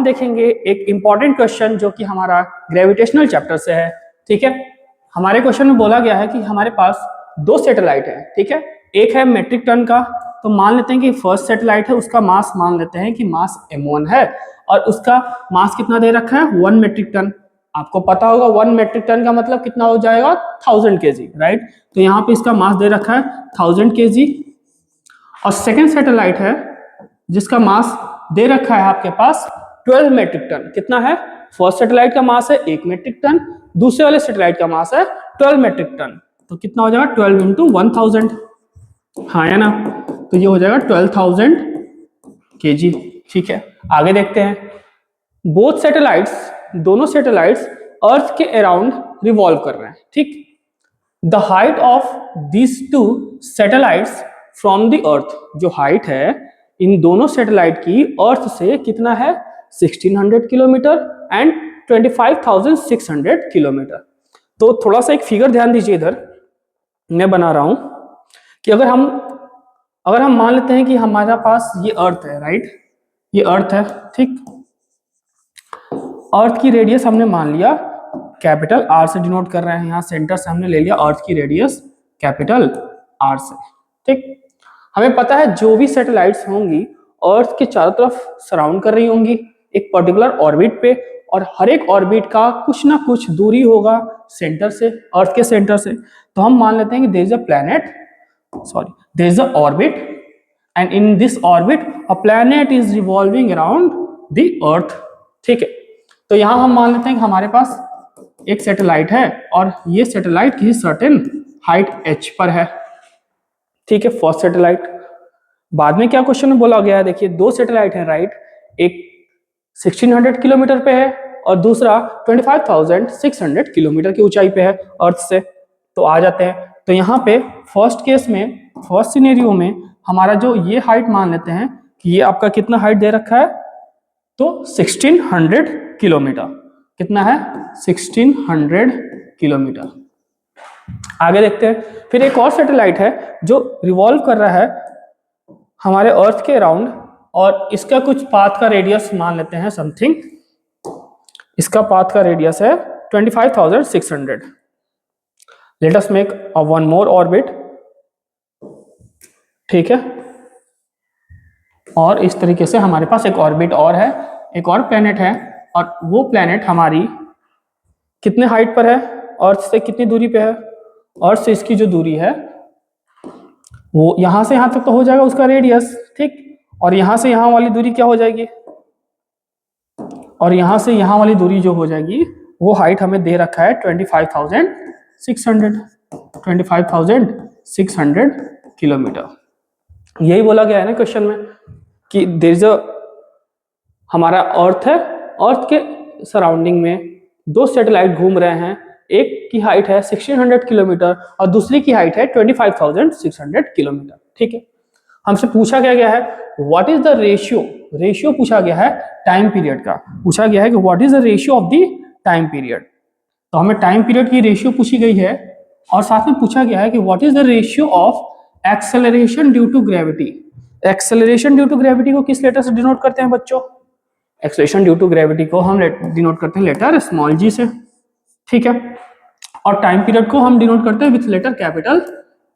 हम देखेंगे एक इंपॉर्टेंट क्वेश्चन जो कि हमारा ग्रेविटेशनल चैप्टर से है। ठीक है, हमारे क्वेश्चन में बोला गया है कि हमारे पास दो सैटेलाइट है। ठीक है, एक है मेट्रिक टन का, तो मान लेते हैं कि फर्स्ट सैटेलाइट है, उसका मास मान लेते हैं कि मास m1 है और उसका मास कितना दे रखा है 1 मेट्रिक टन। आपको पता होगा 1 मेट्रिक टन का मतलब कितना हो जाएगा 1000 kg, राइट। तो यहाँ पे इसका मास दे रखा है 1000 kg। और सेकेंड सैटेलाइट है जिसका मास दे रखा है आपके पास 12 मेट्रिक टन। कितना है? फर्स्ट सैटेलाइट का मास है 1 मेट्रिक टन, दूसरे वाले सैटेलाइट का मास है 12 मेट्रिक टन। तो कितना हो जाएगा 12 इंटू 1000, हाँ है ना। तो ये हो जाएगा 12,000 kg। ठीक है, आगे देखते हैं। बोथ सैटेलाइट्स, दोनों सैटेलाइट्स अर्थ के अराउंड रिवॉल्व कर रहे हैं। ठीक, the height of this two satellites from the earth, जो हाइट है इन दोनों सैटेलाइट की अर्थ से कितना है 1600 किलोमीटर एंड 25,600 किलोमीटर। तो थोड़ा सा एक फिगर ध्यान दीजिए, इधर मैं बना रहा हूं कि अगर हम मान लेते हैं कि हमारे पास ये अर्थ है, राइट, ये अर्थ है। ठीक, अर्थ की रेडियस हमने मान लिया कैपिटल आर से डिनोट कर रहे हैं, यहाँ सेंटर से हमने ले लिया अर्थ की रेडियस कैपिटल आर से। ठीक, हमें पता है जो भी सैटेलाइट्स होंगी अर्थ के चारों तरफ सराउंड कर रही होंगी एक पर्टिकुलर ऑर्बिट पे, और हर एक ऑर्बिट का कुछ ना कुछ दूरी होगा सेंटर से, अर्थ के सेंटर से। तो हम मान लेते हैं कि there is a planet, sorry there is a orbit, and in this orbit a planet is revolving around the earth. ठीक है, तो यहां हम मान लेते हैं कि हमारे पास एक सैटेलाइट है और ये सैटेलाइट किसी सर्टेन हाइट h पर है। ठीक है, फर्स्ट सैटेलाइट। बाद में क्या क्वेश्चन में बोला गया है, देखिए दो सैटेलाइट है, राइट, एक 1600 किलोमीटर पे है और दूसरा 25,600 किलोमीटर की ऊंचाई पे है अर्थ से। तो आ जाते हैं, तो यहाँ पे फर्स्ट केस में, फर्स्ट सिनेरियो में हमारा जो ये हाइट मान लेते हैं कि ये आपका कितना हाइट दे रखा है, तो 1600 किलोमीटर। कितना है 1600 किलोमीटर। आगे देखते हैं, फिर एक और सैटेलाइट है जो रिवॉल्व कर रहा है हमारे अर्थ के अराउंड, और इसका कुछ पाथ का रेडियस मान लेते हैं समथिंग, इसका पाथ का रेडियस है 25,600। Let us make a one more orbit. ठीक है, और इस तरीके से हमारे पास एक ऑर्बिट और है, एक और प्लेनेट है, और वो प्लेनेट हमारी कितने हाइट पर है, अर्थ से कितनी दूरी पे है, अर्थ से इसकी जो दूरी है वो यहां से यहां तक तो हो जाएगा उसका रेडियस। ठीक, और यहां से यहां वाली दूरी क्या हो जाएगी, और यहां से यहां वाली दूरी जो हो जाएगी वो हाइट हमें दे रखा है 25,600 किलोमीटर। यही बोला गया है ना क्वेश्चन में कि देयर इज अ, हमारा अर्थ है, अर्थ के सराउंडिंग में दो सैटेलाइट घूम रहे हैं, एक की हाइट है 1600 किलोमीटर और दूसरी की हाइट है 25,600 किलोमीटर। ठीक है, हमसे पूछा क्या गया है what is the ratio, ratio पूछा गया है टाइम पीरियड का, पूछा गया है कि what is the ratio of the time period. तो हमें टाइम पीरियड की रेशियो पूछी गई है, और साथ में पूछा गया है कि what is the ratio of acceleration due to gravity. Acceleration due to gravity को किस लेटर से डिनोट करते हैं बच्चों? एक्सेलरेशन ड्यू टू ग्रेविटी को हम डिनोट करते हैं लेटर स्मॉल जी से। ठीक है, और टाइम पीरियड को हम डिनोट करते हैं विथ लेटर कैपिटल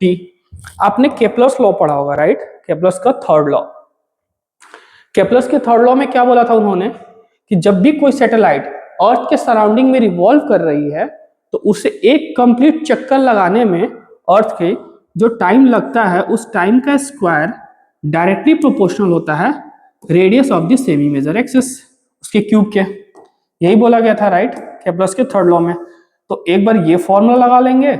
टी। आपने केप्लर्स लॉ पढ़ा होगा, राइट, केप्लर्स का थर्ड लॉ। केप्लर्स के थर्ड लॉ में क्या बोला था उन्होंने कि जब भी कोई सैटेलाइट अर्थ के सराउंडिंग में रिवॉल्व कर रही है तो उसे एक कंप्लीट चक्कर लगाने में अर्थ के जो टाइम लगता है उस टाइम का स्क्वायर डायरेक्टली प्रोपोर्शनल होता है radius of the semi major axis, उसके क्यूब के। यही बोला गया था, राइट, केप्लर्स के थर्ड लॉ में। तो एक बार ये फॉर्मूला लगा लेंगे,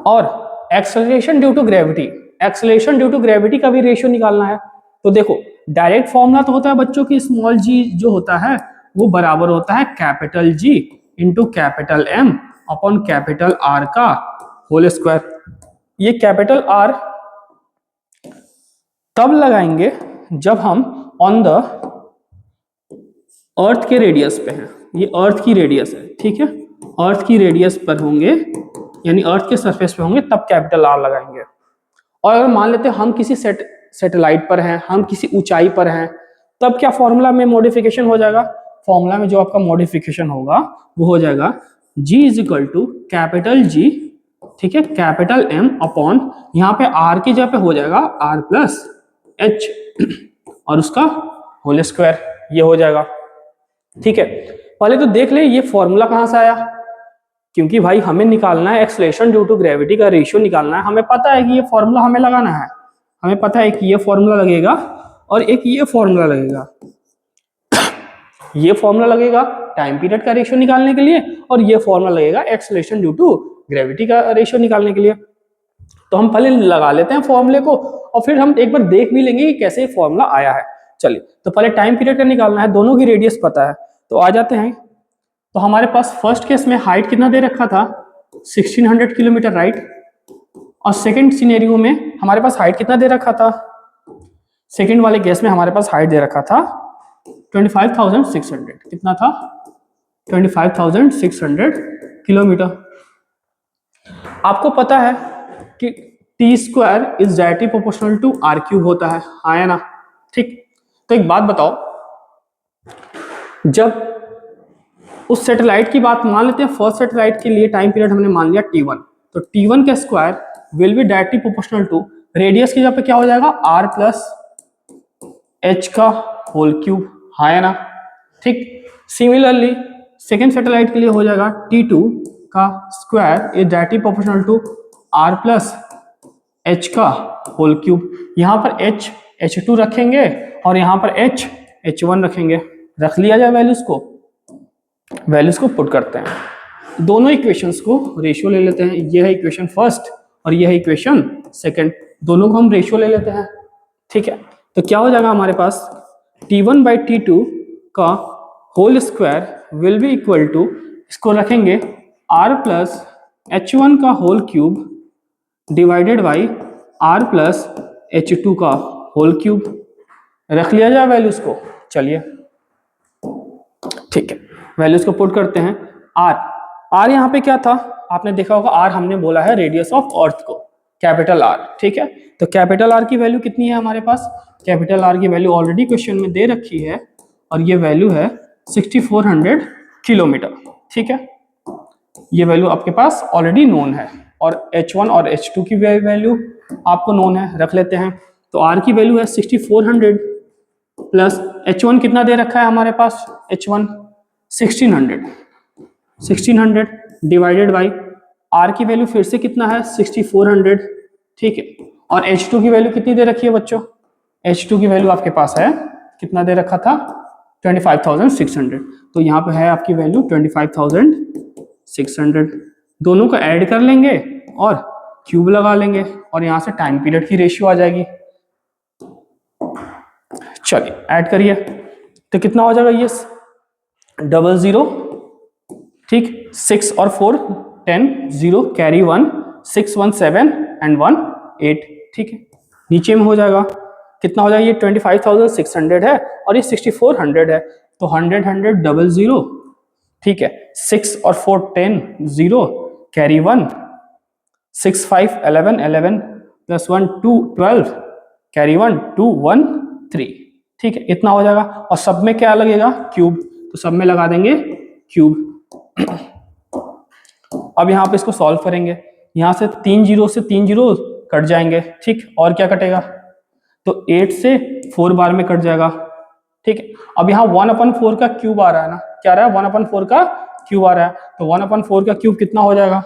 और acceleration due to gravity, acceleration due to gravity का भी रेशियो निकालना है। तो देखो डायरेक्ट फॉर्मूला तो होता है बच्चों की स्मॉल जी जो होता है वो बराबर होता है capital G into capital M upon capital R का होल स्क्वायर। ये कैपिटल आर तब लगाएंगे जब हम ऑन द अर्थ के रेडियस पे हैं, ये अर्थ की रेडियस है। ठीक है, अर्थ की रेडियस पर होंगे यानी अर्थ के सरफेस पे होंगे तब कैपिटल आर लगाएंगे। और अगर मान लेते हैं हम किसी सैटेलाइट पर हैं, हम किसी ऊंचाई पर हैं, तब क्या फॉर्मूला में मॉडिफिकेशन हो जाएगा, फॉर्मूला में जो आपका मॉडिफिकेशन होगा वो हो जाएगा G is equal to capital G, ठीक है, कैपिटल M अपॉन यहाँ पे R की जगह पे हो जाएगा R प्लस H और उसका होल स्क्वायर, ये हो जाएगा। ठीक है, पहले तो देख ले ये फॉर्मूला कहाँ से आया, क्योंकि भाई हमें निकालना है एक्सेलरेशन ड्यू टू ग्रेविटी का रेशियो निकालना है, हमें पता है कि ये फॉर्मूला हमें लगाना है, हमें पता है कि ये फॉर्मूला लगेगा और एक ये फॉर्मूला लगेगा, ये फॉर्मूला लगेगा टाइम पीरियड का रेशियो निकालने के लिए और ये फॉर्मूला लगेगा एक्सेलरेशन ड्यू टू ग्रेविटी का रेशियो निकालने के लिए। तो हम पहले लगा लेते हैं फॉर्मूले को और फिर हम एक बार देख भी लेंगे कि कैसे ये फॉर्मूला आया है। चलिए, तो पहले टाइम पीरियड का निकालना है, दोनों की रेडियस पता है, तो आ जाते हैं। तो हमारे पास फर्स्ट केस में हाइट कितना दे रखा था 1600 किलोमीटर, राइट, और सेकंड सिनेरियो में हमारे पास हाइट कितना दे रखा था, सेकंड वाले केस में हमारे पास हाइट दे रखा था 25,600, कितना था 25,600 किलोमीटर। आपको पता है कि T square is directly proportional to R cube होता है, हाँ या ना, ठीक। तो एक बात बताओ, जब उस सैटेलाइट की बात मान लेते हैं, फर्स्ट सैटेलाइट के लिए टाइम पीरियड हमने मान लिया T1, तो T1 का square will be directly proportional to radius की जगह पे क्या हो जाएगा R प्लस H का होल क्यूब, हाँ या ना, ठीक। सिमिलरली सेकेंड सैटेलाइट के लिए हो जाएगा T2 का square is directly proportional to R plus H का होल क्यूब। यहाँ पर H2 रखेंगे और यहाँ पर H1 रखेंगे, रख लिया जाए वैल्यूज को पुट करते हैं, दोनों इक्वेशंस को रेशियो ले लेते हैं, ये है इक्वेशन फर्स्ट और ये है इक्वेशन सेकंड, दोनों को हम रेशियो ले लेते हैं, ठीक है। तो क्या हो जाएगा हमारे पास T1 बाई T2 का whole square will be equal to, इसको रखेंगे R प्लस H1 का whole cube divided by R plus H2 का होल क्यूब, रख लिया जाए वैल्यूज को। चलिए ठीक है, वैल्यूज को पुट करते हैं। R यहाँ पे क्या था, आपने देखा होगा R हमने बोला है रेडियस ऑफ अर्थ को, कैपिटल R, ठीक है। तो कैपिटल R की वैल्यू कितनी है हमारे पास, कैपिटल R की वैल्यू ऑलरेडी क्वेश्चन में दे रखी है और ये वैल्यू है 6400 किलोमीटर, ठीक है। ये वैल्यू आपके पास ऑलरेडी नोन है और H1 और H2 की वैल्यू आपको नोन है, रख लेते हैं। तो R की वैल्यू है 6400 प्लस H1 कितना दे रखा है हमारे पास, H1 1600 डिवाइडेड बाई R की वैल्यू फिर से कितना है 6400, ठीक है। और H2 की वैल्यू कितनी दे रखी है बच्चों, H2 की वैल्यू आपके पास है, कितना दे रखा था 25,600, तो यहाँ पे है आपकी वैल्यू 25,600, दोनों को ऐड कर लेंगे और क्यूब लगा लेंगे और यहाँ से टाइम पीरियड की रेशियो आ जाएगी। चलिए ऐड करिए, तो कितना हो जाएगा ये 00, ठीक, 6 और 4 10 0 कैरी 1 6 1 7 एंड 1 8, ठीक है। नीचे में हो जाएगा कितना हो जाएगा, ये 25,600 है और ये 6400 है, तो 100 100 00, ठीक है। 6 और 4 10 0 कैरी 1 6 5 11 11 प्लस 1 2 12 कैरी 1 2 1 3, ठीक है, इतना हो जाएगा। और सब में क्या लगेगा, क्यूब, तो सब में लगा देंगे क्यूब। अब यहाँ पे इसको सॉल्व करेंगे, यहाँ से 3 0 से 3 0 कट जाएंगे, ठीक, और क्या कटेगा, तो 8 से 4 बार में कट जाएगा, ठीक है। अब यहाँ 1/4 का क्यूब आ रहा है ना, क्या आ रहा है 1/4 का क्यूब आ रहा है, तो 1/4 का क्यूब कितना हो जाएगा,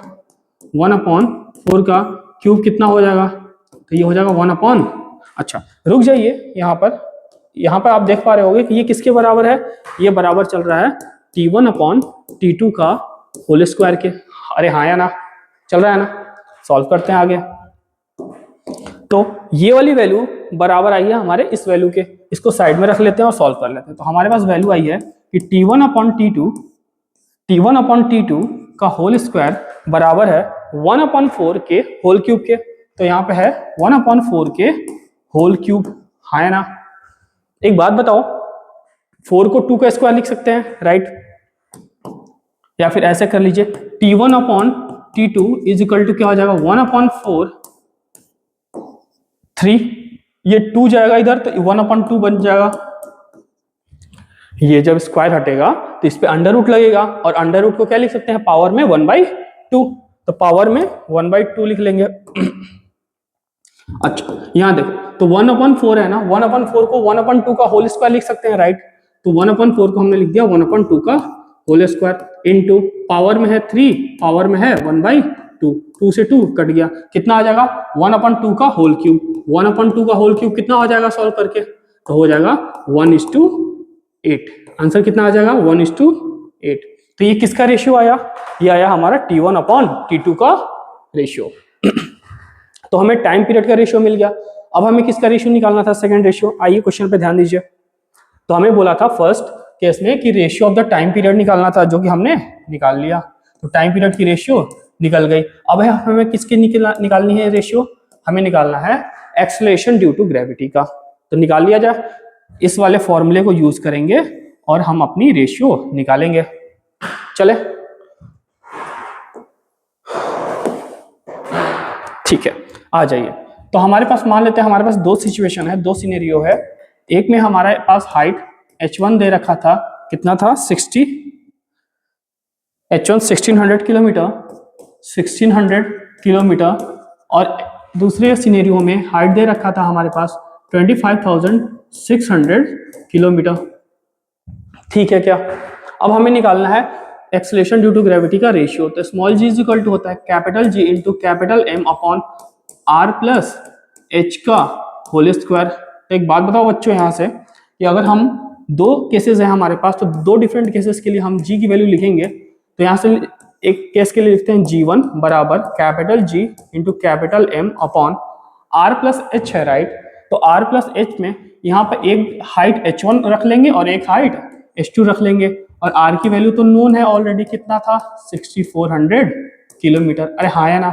1/4 का क्यूब कितना हो जाएगा, तो ये हो जाएगा 1/, अच्छा रुक जाइए, यहाँ पर आप देख पा रहे होंगे कि ये किसके बराबर है, ये बराबर चल रहा है T1/T2 का होल स्क्वायर के, अरे हाँ या ना, चल रहा है ना। सॉल्व करते हैं आगे, तो ये वाली वैल्यू बराबर आई है हमारे इस वैल्यू के, इसको साइड में रख लेते हैं और सॉल्व कर लेते हैं। तो हमारे पास वैल्यू आई है कि T1/T2 का होल स्क्वायर बराबर है 1/4 के होल क्यूब के, तो यहाँ पे है 1/4 के होल क्यूब, हाँ या ना। एक बात बताओ, 4 को 2 का स्क्वायर लिख सकते हैं, राइट, या फिर ऐसे कर लीजिए T1/T2 इज इक्वल टू क्या हो जाएगा 1/4 3, ये 2 जाएगा इधर तो 1/2 बन जाएगा, ये जब स्क्वायर हटेगा तो इस पे अंडर रूट लगेगा, और अंडर रूट को क्या लिख सकते हैं, पावर में 1/2, तो पावर में 1/2 लिख लेंगे। अच्छा यहाँ देखो, तो 1/4 है ना, 1/4 को 1/2 का होल स्क्वायर लिख सकते हैं, राइट। तो 1/4 को हमने लिख दिया 1/2 का होल स्क्वायर इनटू पावर में है 3, पावर में है 1/2, 2 से 2 कट गया, कितना आ जाएगा 1/2 का होल क्यूब। 1/2 का होल क्यूब कितना हो जाएगा सॉल्व करके, तो हो जाएगा 1:8। आंसर कितना आ जाएगा 1:8। तो ये किसका रेशियो आया, ये आया हमारा T1/T2 का रेशियो। तो हमें टाइम पीरियड का रेशियो मिल गया। अब हमें किसका रेशियो निकालना था, सेकंड रेशियो। आइए क्वेश्चन पे ध्यान दीजिए। तो हमें बोला था फर्स्ट केस में कि ratio of the time period निकालना था, जो कि हमने निकाल लिया। तो टाइम पीरियड की रेशियो निकल गई। अब हमें किसकी निकालनी है रेशियो, हमें निकालना है एक्सेलरेशन ड्यू टू ग्रेविटी का। तो निकाल लिया जाए, इस वाले फॉर्मूले को यूज करेंगे और हम अपनी रेशियो निकालेंगे। चले, ठीक है, आ जाइए। तो हमारे पास मान लेते हैं हमारे पास दो सिचुएशन है, दो सिनेरियो है। एक में हमारे पास हाइट h1 दे रखा था, कितना था 60, h1 1600 किलोमीटर, 1600 किलोमीटर। और दूसरे सिनेरियो में हाइट दे रखा था हमारे पास 25,600 किलोमीटर। ठीक है क्या। अब हमें निकालना है एक्सेलरेशन ड्यू टू ग्रेविटी का रेशियो। तो small G is equal to होता है capital G into capital M upon R plus H का होल स्क्वायर। तो एक बात बताओ बच्चों यहाँ से कि अगर हम दो केसेस हैं हमारे पास, तो दो डिफरेंट केसेस के लिए हम जी की वैल्यू लिखेंगे। तो यहाँ से एक केस के लिए लिखते हैं G1 बराबर capital G into capital M upon R plus H है, राइट। तो आर प्लस एच में यहाँ पर एक हाइट h1 रख लेंगे और एक हाइट h2 रख लेंगे। और r की वैल्यू तो नोन है ऑलरेडी, कितना था 6400 किलोमीटर। अरे हाँ है ना,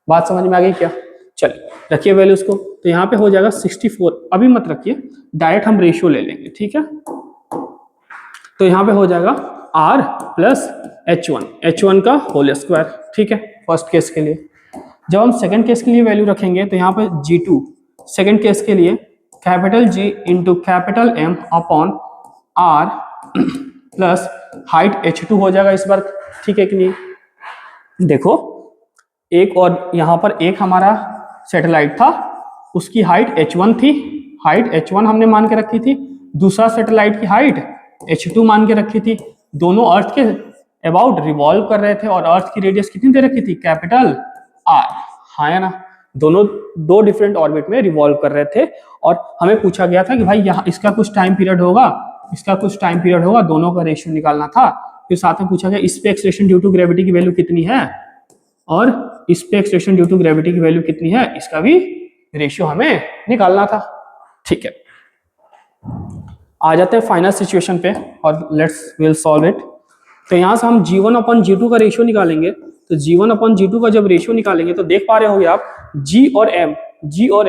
बात समझ में आ गई क्या। चलिए रखिए वैल्यूज को। तो यहाँ पे हो जाएगा 64, अभी मत रखिए, डायरेक्ट हम रेशियो ले लेंगे, ठीक है। तो यहाँ पे हो जाएगा r प्लस h1 का होल स्क्वायर, ठीक है, फर्स्ट केस के लिए। जब हम सेकंड केस के लिए वैल्यू रखेंगे तो यहाँ पे G2 सेकंड केस के लिए capital G into capital M upon R plus height h2 हो जाएगा इस बार, ठीक है कि नहीं। देखो एक और यहाँ पर एक हमारा सैटेलाइट था, उसकी हाइट h1 थी, हाइट h1 हमने मान के रखी थी। दूसरा सैटेलाइट की हाइट h2 मान के रखी थी। दोनों अर्थ के अबाउट रिवॉल्व कर रहे थे और अर्थ की रेडियस कितनी दे रखी थी, कैपिटल R। हाँ है ना, दोनों दो डिफरेंट ऑर्बिट में रिवॉल्व कर रहे थे। और हमें पूछा गया था कि भाई यहाँ इसका कुछ टाइम पीरियड होगा, इसका कुछ टाइम पीरियड होगा, दोनों का रेशियो निकालना था। फिर साथ में पूछा गया इस पे एक्सेलरेशन ड्यू टू ग्रेविटी की वैल्यू कितनी है और इस पे एक्सेलरेशन ड्यू टू ग्रेविटी की वैल्यू कितनी है, इसका भी रेशियो हमें निकालना था, ठीक है। आ जाते हैं फाइनल सिचुएशन पे और लेट्स विल सॉल्व इट। तो यहाँ से हम G1 अपॉन G2 का रेशियो निकालेंगे। तो G1 अपॉन G2 का जब रेशियो निकालेंगे तो देख पा रहे होगे आप G और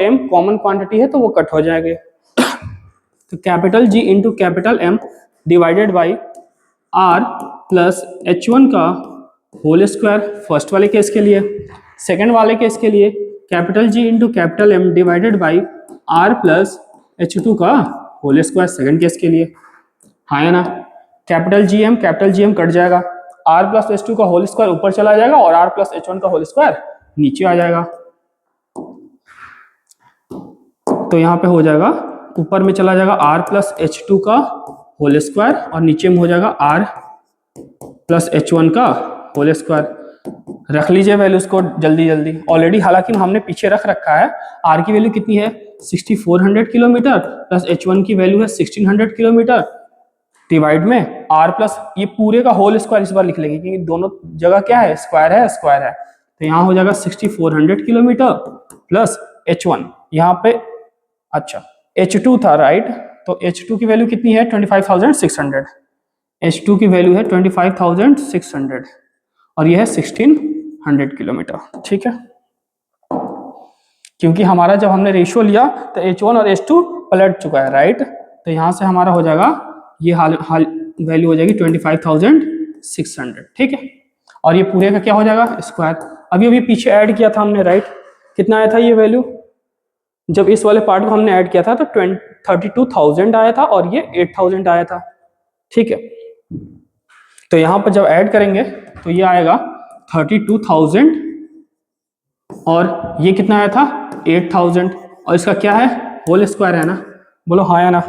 M कॉमन क्वांटिटी है तो वो कट हो जाएंगे। तो capital G into capital M divided by R plus H1 का होल स्क्वायर फर्स्ट वाले केस के लिए। सेकेंड वाले केस के लिए capital G into capital M divided by R plus H2 का होल स्क्वायर सेकेंड केस के लिए। हाँ है ना, कैपिटल जी एम कट जाएगा, R प्लस H2 का होल स्क्वायर ऊपर चला जाएगा और R प्लस H1 का होल स्क्वायर नीचे आ जाएगा। तो यहाँ पे हो जाएगा ऊपर में चला जाएगा R प्लस H2 का होल स्क्वायर और नीचे में हो जाएगा R प्लस H1 का होल स्क्वायर। रख लीजिए वैल्यूज को जल्दी जल्दी, ऑलरेडी हालांकि हमने पीछे रख रखा है। R की वैल्यू कितनी है 6400 किलोमीटर प्लस H1 की वैल्यू है 1600 किलोमीटर डिवाइड में R प्लस ये पूरे का होल स्क्वायर इस बार लिख लेंगे क्योंकि दोनों जगह क्या है, स्क्वायर है। तो यहाँ हो जाएगा 6400 किलोमीटर प्लस H1 यहाँ पे, अच्छा H2 था, राइट। तो H2 की वैल्यू कितनी है 25,600, H2 की वैल्यू है 25,600 और यह है 1600 किलोमीटर, ठीक है। क्योंकि हमारा जब हमने रेशियो लिया तो H1 और H2 पलट चुका है, राइट। तो यहाँ से हमारा हो जाएगा ये हाल वैल्यू हो जाएगी 25,600, ठीक है। और ये पूरे का क्या हो जाएगा स्क्वायर। अभी पीछे ऐड किया था हमने, राइट। कितना आया था ये वैल्यू, जब इस वाले पार्ट को हमने ऐड किया था तो 32,000 आया था और ये 8,000 आया था। ठीक है, तो यहाँ पर जब ऐड करेंगे तो ये आएगा 32,000 और ये कितना आया था 8,000 और इसका क्या है होल स्क्वायर है ना, बोलो हाँ या ना।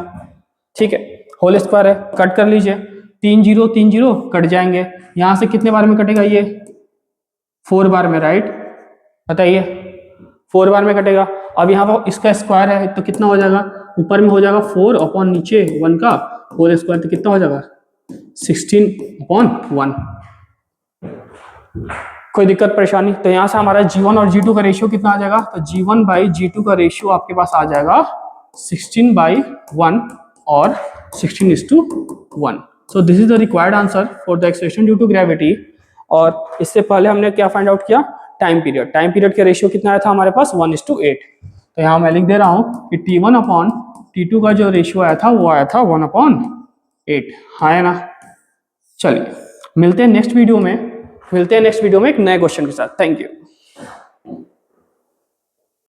ठीक है, होल स्क्वायर है, कट कर लीजिए, 3 0 कट जाएंगे, यहाँ से कितने बार में कटेगा ये 4 बार में, राइट, बताइए 4 बार में कटेगा। अब यहाँ पर इसका स्क्वायर है तो कितना हो जाएगा, ऊपर में हो जाएगा 4 अपॉन नीचे 1 का होल स्क्वायर, तो कितना हो जाएगा 16/1। कोई दिक्कत परेशानी, तो यहाँ से हमारा G1 और G2 का रेशियो कितना आ जाएगा, तो G1/G2 का रेशियो आपके पास आ जाएगा 16/1 और 16:1। So this is the required answer for the acceleration due to gravity. और इससे पहले हमने क्या फाइंड आउट किया, टाइम पीरियड, टाइम पीरियड का रेशियो कितना आया था हमारे पास 1:8। तो यहाँ मैं लिख दे रहा हूँ कि T1/T2 का जो रेशियो आया था वो आया था 1/8, हाँ है ना। चलिए मिलते हैं नेक्स्ट वीडियो में, एक नए क्वेश्चन के साथ। Thank you.